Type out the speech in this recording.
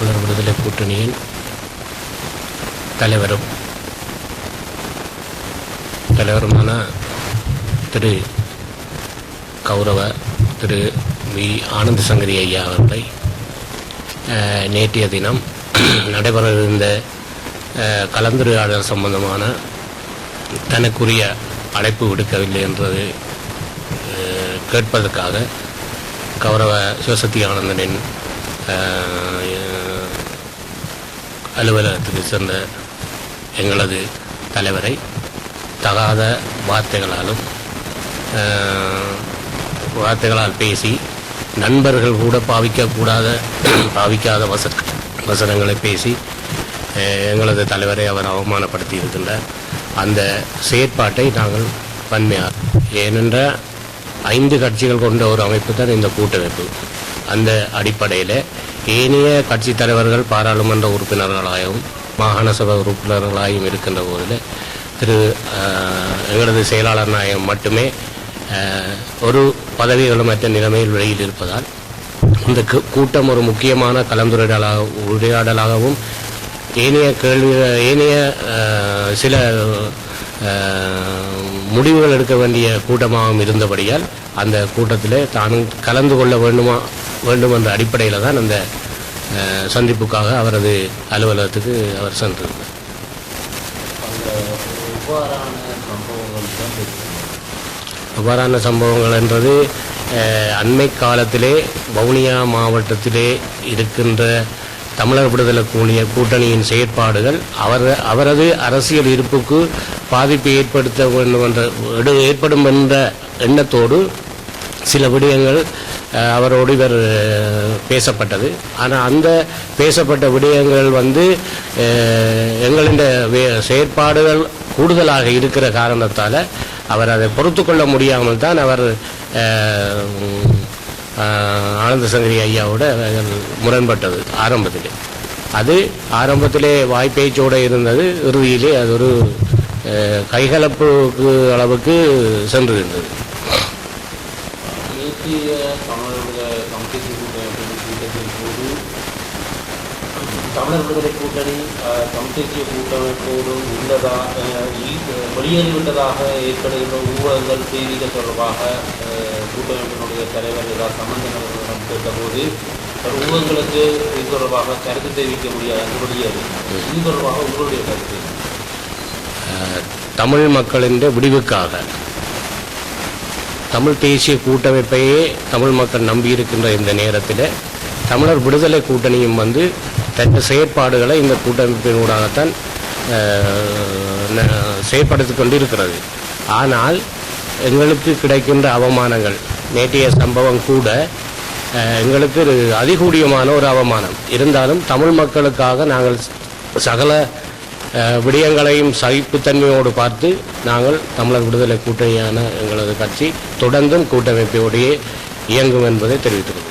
தமிழர் விடுதலை கூட்டணியின் தலைவருமான திரு கௌரவ திரு வி ஆனந்த சங்கரி ஐயா அவர்களை நேற்றைய தினம் நடைபெற இருந்த கலந்துரையாடல் சம்பந்தமான தனக்குரிய அழைப்பு விடுக்கவில்லை என்றது கேட்பதற்காக கௌரவ சிவசக்தி ஆனந்தனின் அலுவலகத்துக்கு சென்ற எங்களது தலைவரை தகாத வார்த்தைகளால் பேசி நண்பர்கள் கூட பாவிக்காத வசனங்களை பேசி எங்களது தலைவரை அவர் அவமானப்படுத்தி இருக்கின்றார். அந்த செயற்பாட்டை நாங்கள் வன்மையாக, ஏனென்ற 5 கட்சிகள் கொண்ட ஒரு அமைப்பு தான் இந்த கூட்டமைப்பு. அந்த அடிப்படையில் ஏனைய கட்சி தலைவர்கள் பாராளுமன்ற உறுப்பினர்களாகவும் மாகாண சபை உறுப்பினர்களாகவும் இருக்கின்ற போதில் எங்களது செயலாளர் நாயகம் மட்டுமே ஒரு பதவிகளுமற்ற நிலைமையில் வெளியில் இருப்பதால் இந்த கூட்டம் ஒரு முக்கியமான உரையாடலாகவும் ஏனைய சில முடிவுகள் எடுக்க வேண்டிய கூட்டமாகவும் இருந்தபடியால் அந்த கூட்டத்தில் தானும் கலந்து கொள்ள வேண்டும் என்ற அடிப்படையில் தான் அந்த சந்திப்புக்காக அவரது அலுவலகத்துக்கு அவர் சென்றிருந்தார். அவ்வாறான சம்பவங்கள் என்றது அண்மை காலத்திலே வவுனியா மாவட்டத்திலே இருக்கின்ற தமிழர் விடுதலை கூட்டணியின் செயற்பாடுகள் அவரது அரசியல் இருப்புக்கு பாதிப்பை ஏற்படும் என்ற எண்ணத்தோடு சில விடயங்கள் அவரோடு இவர் பேசப்பட்டது. ஆனால் அந்த பேசப்பட்ட விடயங்கள் எங்களின் செயற்பாடுகள் கூடுதலாக இருக்கிற காரணத்தால் அவர் அதை பொறுத்து கொள்ள முடியாமல் தான் அவர் ஆனந்த சங்கரி ஐயாவோட முரண்பட்டது. ஆரம்பத்திலே வாய்ப்பேச்சோடு இருந்தது. இறுதியிலே அது ஒரு கைகலப்புக்கு அளவுக்கு சென்றிருந்தது. தமிழர் விடுதலை கூட்டணி தமிழ்தேசிய கூட்டமைப்போடு உள்ளதா வெளியேறிவிட்டதாக ஏற்படுகின்ற ஊடகங்கள் செய்திகள் தொடர்பாக கூட்டமைப்பினுடைய தலைவர் ஏதாவது சம்பந்தம் கேட்டபோது ஊடகங்களுக்கு இது தொடர்பாக கருத்து தெரிவிக்க முடியாது வெளியேறி. இது தொடர்பாக உங்களுடைய கருத்து? தமிழ் மக்களின் விடிவுக்காக தமிழ் தேசிய கூட்டமைப்பையே தமிழ் மக்கள் நம்பியிருக்கின்ற இந்த நேரத்தில் தமிழர் விடுதலை கூட்டணியும் தன் செயற்பாடுகளை இந்த கூட்டமைப்பினூடாகத்தான் செயற்படுத்திக் கொண்டிருக்கிறது. ஆனால் எங்களுக்கு கிடைக்கின்ற அவமானங்கள், நேற்றைய சம்பவம் கூட எங்களுக்கு அதிகூடியமான ஒரு அவமானம் இருந்தாலும் தமிழ் மக்களுக்காக நாங்கள் சகல விடயங்களையும் சகிப்புத்தன்மையோடு பார்த்து நாங்கள் தமிழர் விடுதலை கூட்டணியான எங்களது கட்சி தொடர்ந்தும் கூட்டமைப்போடையே இயங்கும் என்பதை தெரிவித்துள்ளோம்.